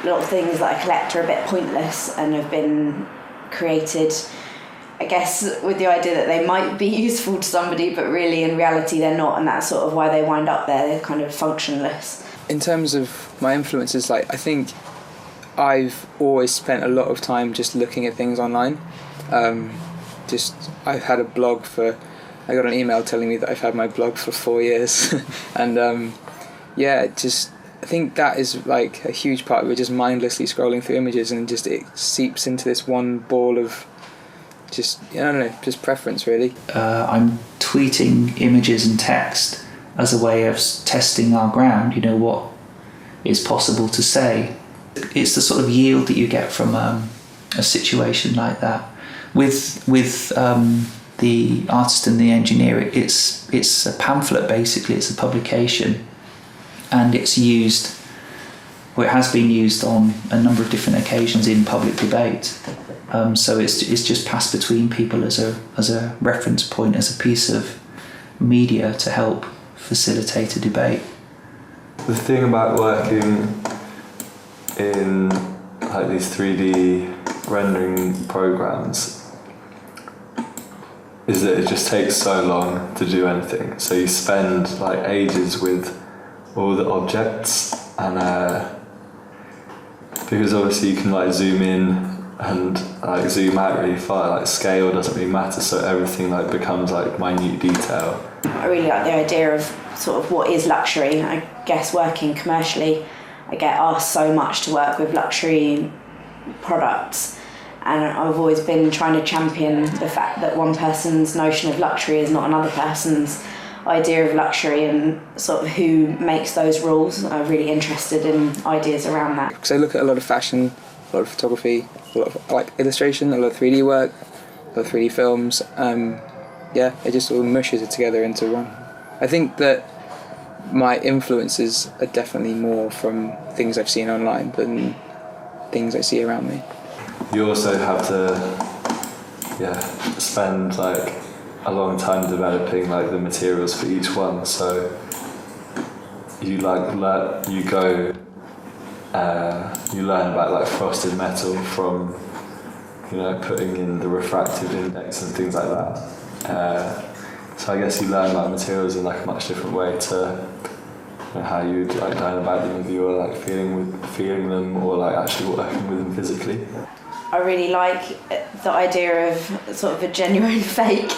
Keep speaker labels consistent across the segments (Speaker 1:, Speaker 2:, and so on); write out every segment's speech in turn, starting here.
Speaker 1: A lot of things that I collect are a bit pointless and have been created, I guess, with the idea that they might be useful to somebody, but really in reality they're not, and that's sort of why they wind up there. They're kind of functionless.
Speaker 2: In terms of my influences, I think I've always spent a lot of time just looking at things online. I've had a blog I got an email telling me that I've had my blog for 4 years. And I think that is a huge part of it, just mindlessly scrolling through images, and just it seeps into this one ball of just preference, really.
Speaker 3: I'm tweeting images and text as a way of testing our ground, what is possible to say. It's the sort of yield that you get from a situation like that. With the artist and the engineer, it's a pamphlet, basically. It's a publication, and it's used, or it has been used on a number of different occasions in public debate. So it's just passed between people as a reference point, as a piece of media to help facilitate a debate.
Speaker 4: The thing about working in these 3D rendering programs is that it just takes so long to do anything. So you spend ages with all the objects, and because obviously you can zoom in and zoom out really far, scale doesn't really matter, so everything becomes minute detail.
Speaker 1: I really like the idea of sort of what is luxury. I guess working commercially, I get asked so much to work with luxury products, and I've always been trying to champion the fact that one person's notion of luxury is not another person's idea of luxury, and sort of who makes those rules. I'm really interested in ideas around that.
Speaker 2: Because I look at a lot of fashion, a lot of photography, a lot of illustration, a lot of 3D work, a lot of 3D films. It just all mushes it together into one. I think that my influences are definitely more from things I've seen online than things I see around me.
Speaker 4: You also have to spend a long time developing the materials for each one, so you learn about frosted metal from putting in the refractive index and things like that. So I guess you learn materials in a much different way to how you'd learn about them if you were feeling them, or actually working with them physically.
Speaker 1: I really like the idea of sort of a genuine fake,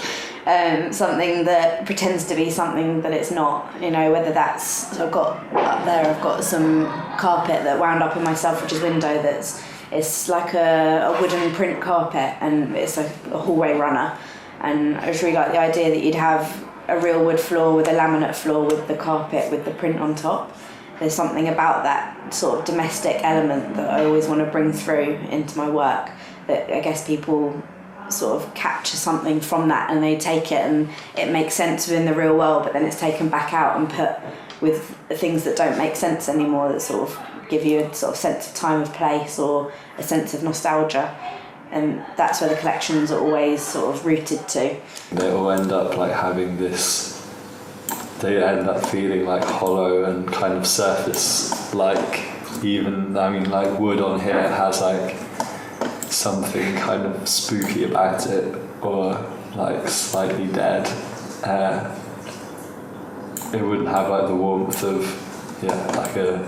Speaker 1: something that pretends to be something that it's not. Whether that's, so I've got some carpet that wound up in my Selfridges window it's like a wooden print carpet, and it's a hallway runner. And I just really like the idea that you'd have a real wood floor with a laminate floor with the carpet with the print on top. There's something about that sort of domestic element that I always want to bring through into my work, that I guess people sort of capture something from that and they take it and it makes sense within the real world, but then it's taken back out and put with things that don't make sense anymore, that sort of give you a sort of sense of time of place or a sense of nostalgia. And that's where the collections are always sort of rooted to.
Speaker 4: They all end up having this, they end up feeling hollow and kind of surface, even, wood on here has something kind of spooky about it, or slightly dead. It wouldn't have the warmth of like a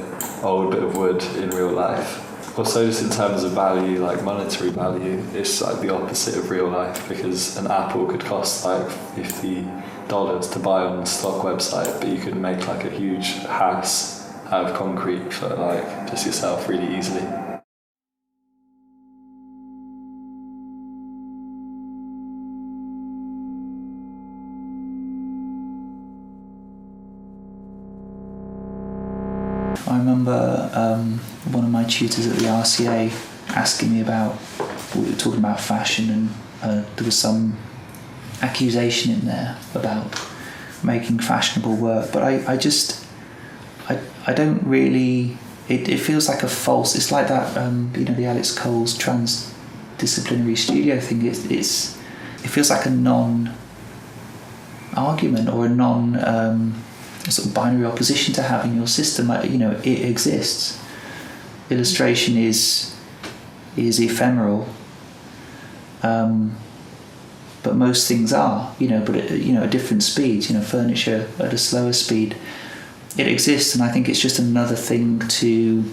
Speaker 4: old bit of wood in real life. Also, just in terms of value, like monetary value, it's like the opposite of real life, because an apple could cost like $50 to buy on the stock website, but you could make like a huge house out of concrete for like just yourself really easily.
Speaker 3: I remember one of my tutors at the RCA asking me about, we were talking about fashion, and there was some accusation in there about making fashionable work, but I don't really, it feels like a false, it's like that, the Alex Cole's transdisciplinary studio thing, it feels like a non-argument or a sort of binary opposition to have in your system. It exists. Illustration is ephemeral, but most things are, but at different speeds. Furniture at a slower speed. It exists, and I think it's just another thing to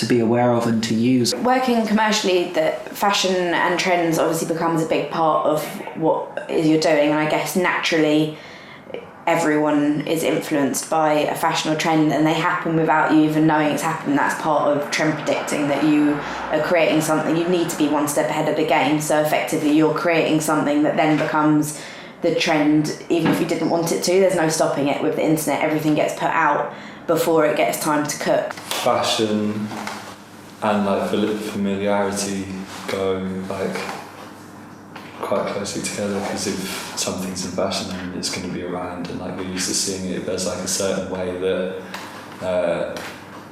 Speaker 3: be aware of and to use.
Speaker 1: Working commercially, that fashion and trends obviously becomes a big part of what you're doing, and I guess naturally everyone is influenced by a fashion or trend, and they happen without you even knowing it's happened. That's part of trend predicting, that you are creating something. You need to be one step ahead of the game, so effectively you're creating something that then becomes the trend, even if you didn't want it to. There's no stopping it with the internet. Everything gets put out before it gets time to cook.
Speaker 4: Fashion and like familiarity go like quite closely together, because if something's in fashion then it's going to be around, and like we're used to seeing it. There's like a certain way that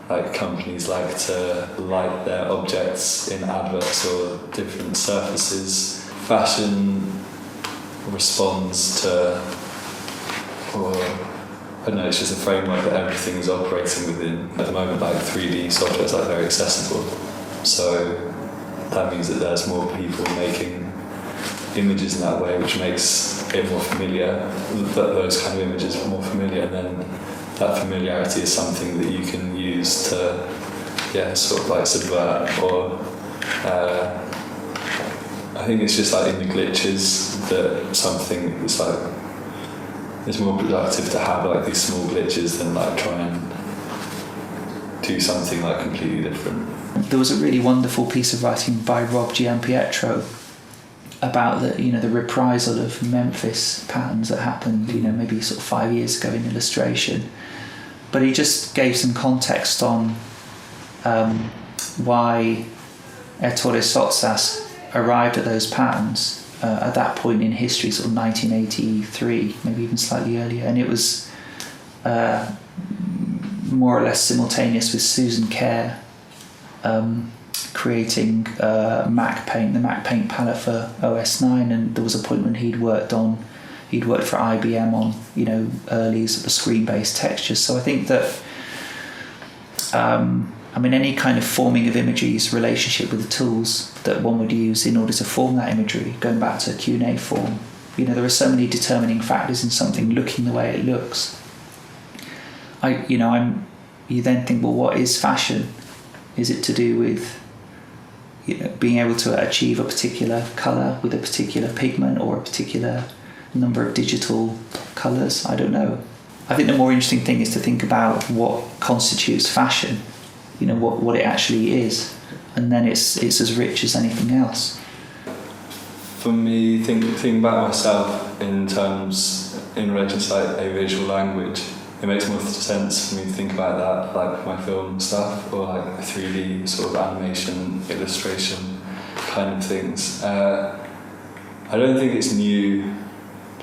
Speaker 4: like companies like to light their objects in adverts or different surfaces. Fashion responds to, or I don't know, it's just a framework that everything is operating within. At the moment, like 3D software is like very accessible, so that means that there's more people making images in that way, which makes it more familiar, those kind of images are more familiar, and then that familiarity is something that you can use to sort of like subvert, or I think it's just like in the glitches that something is like, it's more productive to have like these small glitches than like try and do something like completely different.
Speaker 3: There was a really wonderful piece of writing by Rob Giampietro about the reprisal of Memphis patterns that happened, maybe sort of 5 years ago in illustration. But he just gave some context on why Ettore Sottsass arrived at those patterns at that point in history, sort of 1983, maybe even slightly earlier, and it was more or less simultaneous with Susan Kerr creating Mac Paint, the Mac Paint palette for OS9, and there was a point when he'd worked for IBM on early sort of screen-based textures. So I think that any kind of forming of imagery's relationship with the tools that one would use in order to form that imagery, going back to Q&A form, there are so many determining factors in something looking the way it looks. You then think, well, what is fashion? Is it to do with being able to achieve a particular colour with a particular pigment or a particular number of digital colours? I don't know. I think the more interesting thing is to think about what constitutes fashion, what it actually is, and then it's as rich as anything else.
Speaker 4: For me, thinking about myself in relation to like a visual language, it makes more sense for me to think about that like my film stuff, or like 3D sort of animation, illustration kind of things. I don't think it's new,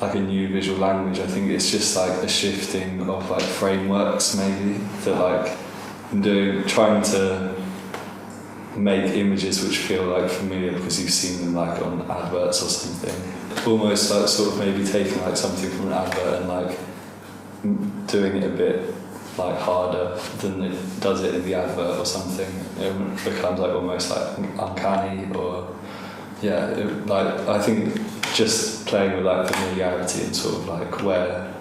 Speaker 4: like a new visual language. I think it's just like a shifting of like frameworks maybe that like I'm trying to make images which feel like familiar because you've seen them like on adverts or something. Almost like sort of maybe taking like something from an advert and like doing it a bit like harder than it does it in the advert or something. It becomes like almost like uncanny, or I think just playing with like familiarity and sort of like where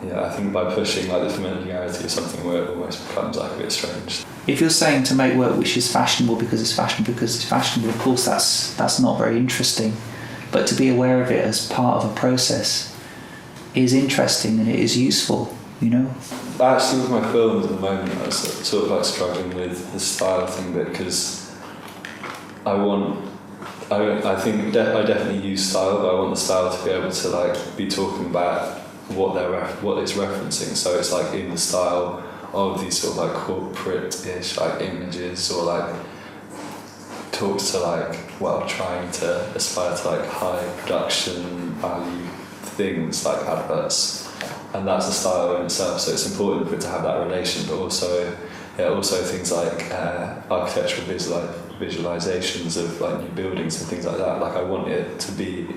Speaker 4: yeah, I think by pushing like the familiarity of something where it almost becomes like a bit strange.
Speaker 3: If you're saying to make work which is fashionable because it's fashionable, of course that's not very interesting. But to be aware of it as part of a process is interesting and it is useful, you know?
Speaker 4: Actually, with my films at the moment, I was sort of like struggling with the style thing because I think I definitely use style, but I want the style to be able to like be talking about what it's referencing. So it's like in the style of these sort of like corporate-ish like images, or like talks to like, well, trying to aspire to like high production value things like adverts. And that's a style in itself, so it's important for it to have that relation, but also things like architectural visualizations of like new buildings and things like that. Like I want it to be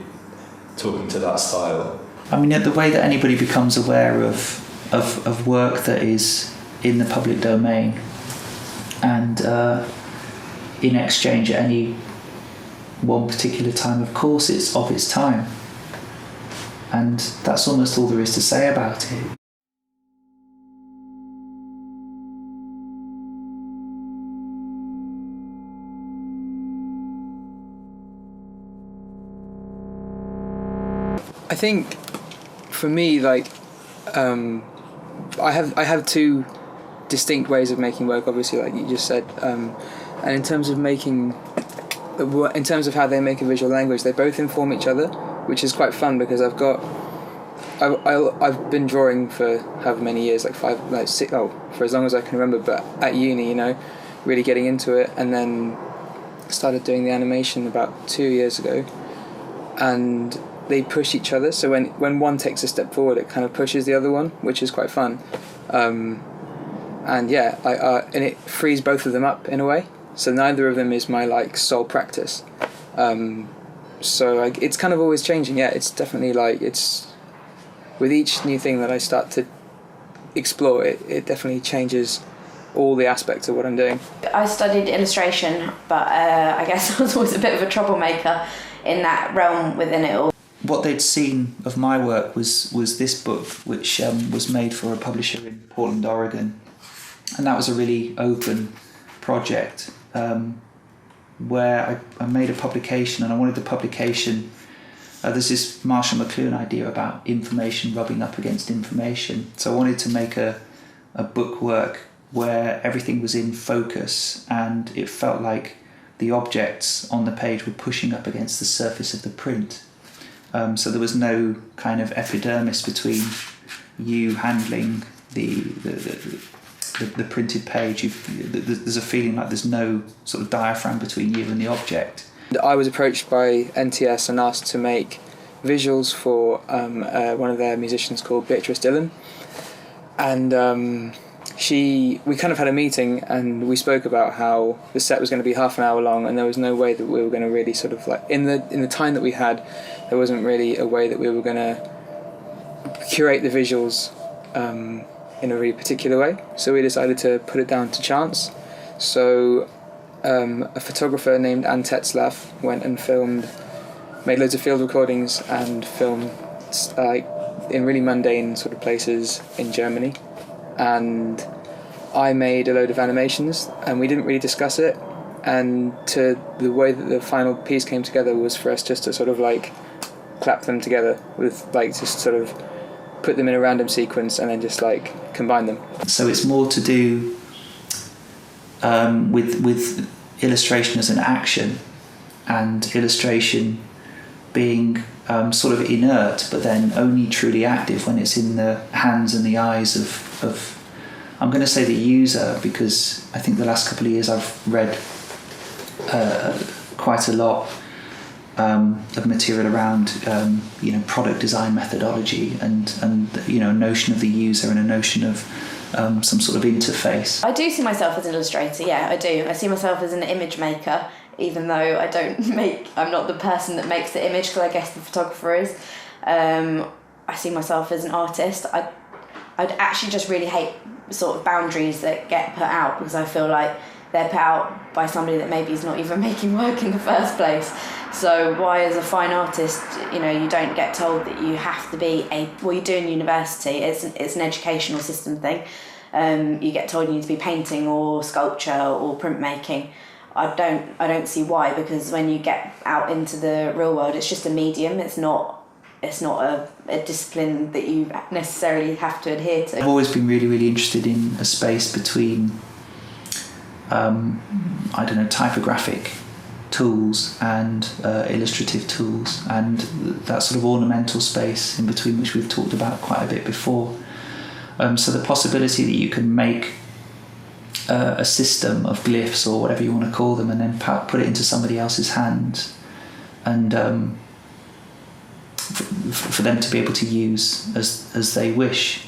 Speaker 4: talking to that style.
Speaker 3: I mean, the way that anybody becomes aware of work that is in the public domain and in exchange at any one particular time, of course it's of its time. And that's almost all there is to say about it.
Speaker 2: I think for me, like, I have two distinct ways of making work, obviously, like you just said, and in terms of how they make a visual language, they both inform each other, which is quite fun because I've been drawing for however many years, for as long as I can remember, but at uni, you know, really getting into it, and then started doing the animation about 2 years ago, and they push each other, so when one takes a step forward it kind of pushes the other one, which is quite fun, and it frees both of them up in a way, so neither of them is my like sole practice. So like it's kind of always changing. Yeah, it's definitely like it's with each new thing that I start to explore, it definitely changes all the aspects of what I'm doing.
Speaker 1: I studied illustration, but I guess I was always a bit of a troublemaker in that realm within it all.
Speaker 3: What they'd seen of my work was this book, which was made for a publisher in Portland, Oregon, and that was a really open project. Where I made a publication, and I wanted the publication, there's this Marshall McLuhan idea about information rubbing up against information, so I wanted to make a book work where everything was in focus and it felt like the objects on the page were pushing up against the surface of the print, so there was no kind of epidermis between you handling the printed page. There's a feeling like there's no sort of diaphragm between you and the object.
Speaker 2: I was approached by NTS and asked to make visuals for one of their musicians called Beatrice Dillon, and we kind of had a meeting and we spoke about how the set was going to be half an hour long, and there was no way that we were going to really sort of like in the time that we had, there wasn't really a way that we were going to curate the visuals in a really particular way, so we decided to put it down to chance. So a photographer named Anne Tetzlaff went and made loads of field recordings and filmed in really mundane sort of places in Germany, and I made a load of animations, and we didn't really discuss it, and the way that the final piece came together was for us just to sort of like clap them together with like just sort of put them in a random sequence and then just like combine them.
Speaker 3: So it's more to do with illustration as an action, and illustration being sort of inert, but then only truly active when it's in the hands and the eyes of I'm going to say the user, because I think the last couple of years I've read quite a lot of material around product design methodology and a notion of the user and a notion of some sort of interface.
Speaker 1: I do see myself as an illustrator, yeah, I do. I see myself as an image maker, even though I'm not the person that makes the image, because I guess the photographer is. I see myself as an artist. I'd actually just really hate sort of boundaries that get put out, because I feel like they're put out by somebody that maybe is not even making work in the first place. So why, as a fine artist, you don't get told that you have to be well, you do in university. It's an educational system thing. You get told you need to be painting or sculpture or printmaking. I don't see why, because when you get out into the real world, it's just a medium. It's not a discipline that you necessarily have to adhere to.
Speaker 3: I've always been really, really interested in a space between, typographic tools and illustrative tools, and that sort of ornamental space in between, which we've talked about quite a bit before. So the possibility that you can make a system of glyphs or whatever you want to call them, and then put it into somebody else's hands, and for them to be able to use as they wish,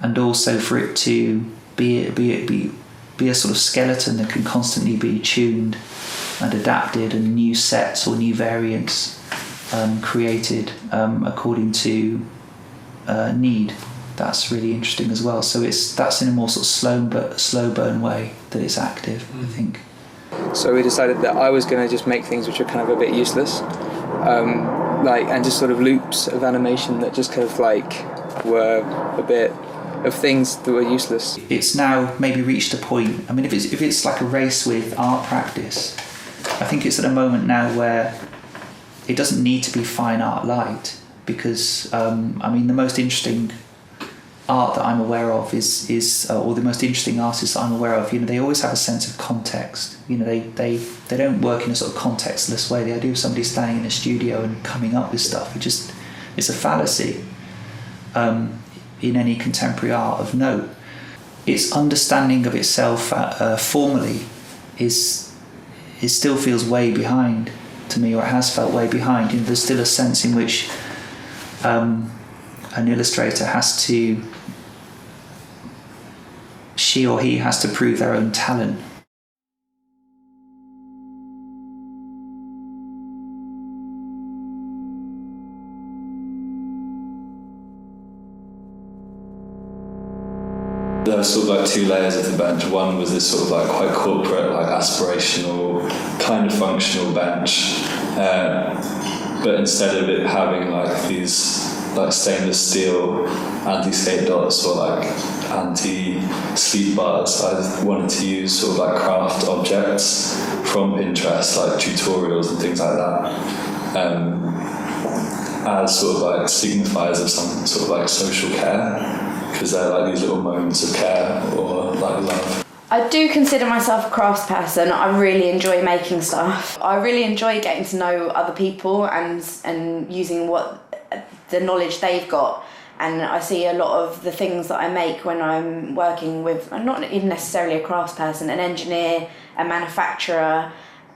Speaker 3: and also for it to be a sort of skeleton that can constantly be tuned and adapted, and new sets or new variants created according to need. That's really interesting as well. So that's in a more sort of slow burn way that it's active, I think.
Speaker 2: So we decided that I was going to just make things which are kind of a bit useless, and just sort of loops of animation that just kind of were a bit of things that were useless.
Speaker 3: It's now maybe reached a point. I mean, if it's like a race with art practice, I think it's at a moment now where it doesn't need to be fine art light, because the most interesting art that I'm aware of is or the most interesting artists that I'm aware of, they always have a sense of context. They don't work in a sort of contextless way. The idea of somebody standing in a studio and coming up with stuff, it's a fallacy in any contemporary art of note. Its understanding of itself formally still feels way behind to me, or it has felt way behind. There's still a sense in which an illustrator she or he has to prove their own talent.
Speaker 4: There were sort of two layers of the bench. One was this sort of quite corporate, aspirational, kind of functional bench, but instead of it having these stainless steel anti-skate dots or anti-sleep bars, I wanted to use sort of craft objects from Pinterest, tutorials and things like that, as sort of signifiers of some sort of social care, because they're these little moments of care or love.
Speaker 1: I do consider myself a crafts person. I really enjoy making stuff. I really enjoy getting to know other people and using the knowledge they've got. And I see a lot of the things that I make when I'm working with, I'm not even necessarily a crafts person, an engineer, a manufacturer.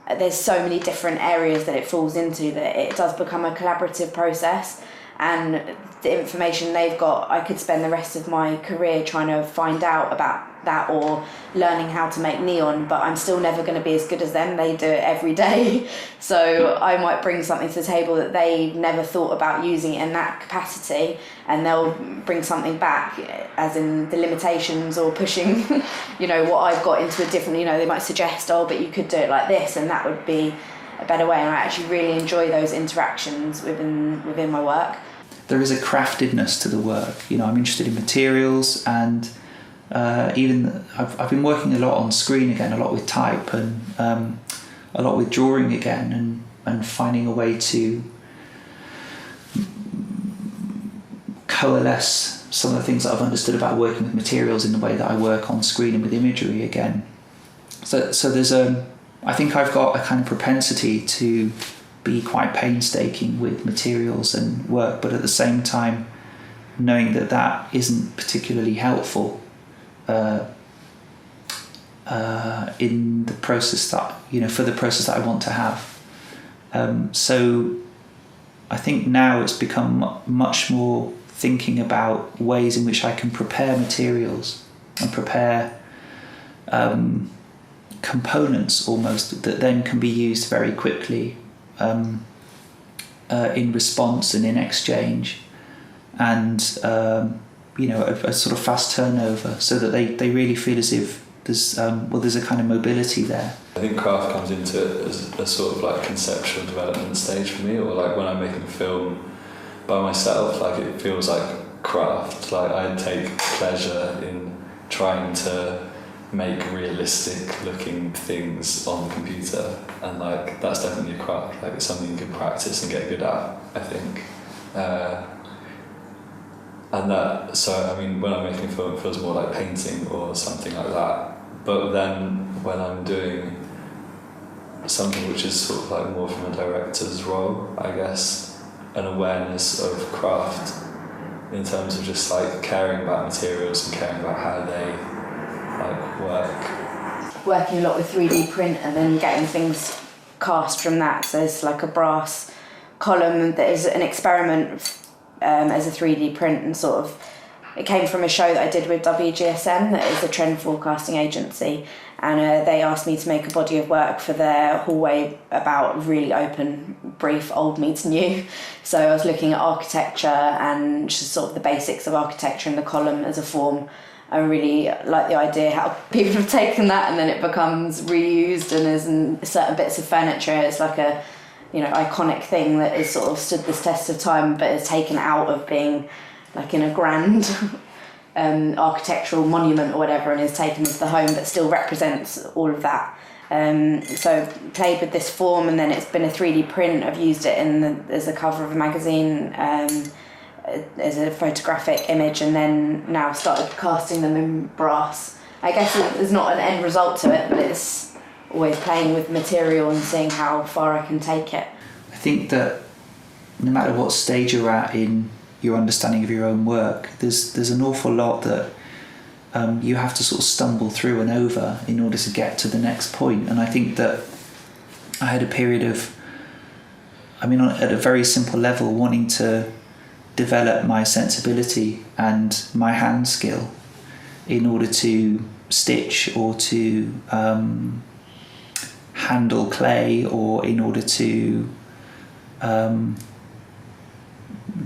Speaker 1: There's so many different areas that it falls into that it does become a collaborative process. And the information they've got, I could spend the rest of my career trying to find out about that or learning how to make neon, but I'm still never going to be as good as them. They do it every day. So I might bring something to the table that they never thought about using in that capacity, and they'll bring something back, as in the limitations or pushing, what I've got into a different, they might suggest, but you could do it like this, and that would be a better way. And I actually really enjoy those interactions within my work.
Speaker 3: There is a craftedness to the work. I'm interested in materials, and even I've been working a lot on screen again, a lot with type, and a lot with drawing again, and finding a way to coalesce some of the things that I've understood about working with materials in the way that I work on screen and with imagery again. So there's I think I've got a kind of propensity to be quite painstaking with materials and work, but at the same time knowing that isn't particularly helpful in the process that, for the process that I want to have. So I think now it's become much more thinking about ways in which I can prepare materials and prepare components almost that then can be used very quickly in response and in exchange, and a sort of fast turnover, so that they really feel as if There's a kind of mobility there.
Speaker 4: I think craft comes into it as a sort of like conceptual development stage for me, or like when I'm making a film by myself, like it feels like craft. Like I take pleasure in trying to make realistic looking things on the computer, and like that's definitely a craft. Like it's something you can practice and get good at, I think. And that, so I mean, when I'm making a film, it feels more like painting or something like that. But then when I'm doing something which is sort of like more from a director's role, I guess, an awareness of craft in terms of just like caring about materials and caring about how they like work.
Speaker 1: Working a lot with 3D print and then getting things cast from that. So there's like a brass column that is an experiment as a 3D print, and sort of it came from a show that I did with WGSN, that is a trend forecasting agency, and they asked me to make a body of work for their hallway about really open, brief, old meets new. So I was looking at architecture and just sort of the basics of architecture in the column as a form. I really like the idea how people have taken that and then it becomes reused, and is in certain bits of furniture. It's like a, you know, iconic thing that has sort of stood this test of time, but is taken out of being like in a grand architectural monument or whatever, and is taken into the home, but still represents all of that. So played with this form, and then it's been a 3D print. I've used it as a cover of a magazine, as a photographic image, and then now started casting them in brass. I guess there's not an end result to it, but it's always playing with material and seeing how far I can take it.
Speaker 3: I think that no matter what stage you're at in your understanding of your own work, there's an awful lot that you have to sort of stumble through and over in order to get to the next point. And I think that I had a period of, at a very simple level, wanting to develop my sensibility and my hand skill in order to stitch or to handle clay, or in order to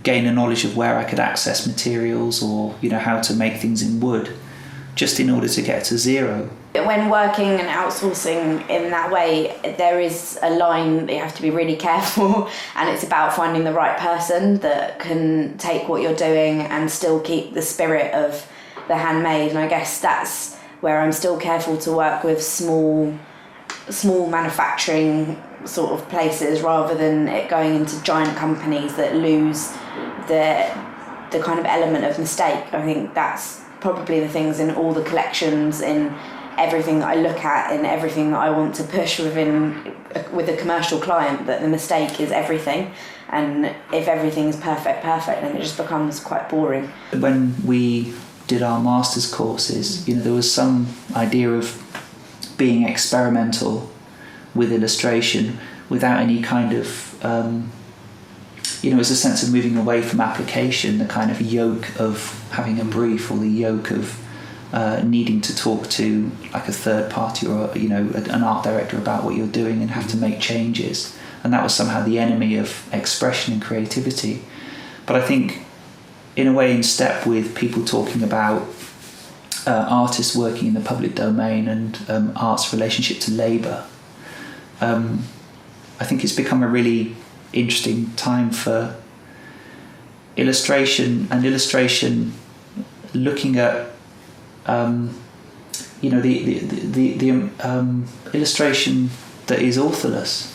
Speaker 3: gain a knowledge of where I could access materials, or how to make things in wood, just in order to get to zero.
Speaker 1: When working and outsourcing in that way, there is a line that you have to be really careful, and it's about finding the right person that can take what you're doing and still keep the spirit of the handmade. And I guess that's where I'm still careful to work with small manufacturing sort of places, rather than it going into giant companies that lose the kind of element of mistake. I think that's probably the things in all the collections, in everything that I look at, in everything that I want to push with a commercial client, that the mistake is everything. And if everything is perfect, then it just becomes quite boring.
Speaker 3: When we did our master's courses, there was some idea of being experimental with illustration without any kind of, it's a sense of moving away from application, the kind of yoke of having a brief, or the yoke of needing to talk to like a third party, or an art director about what you're doing and have to make changes. And that was somehow the enemy of expression and creativity. But I think, in a way, in step with people talking about artists working in the public domain and art's relationship to labour, I think it's become a really interesting time for illustration, and illustration looking at the illustration that is authorless.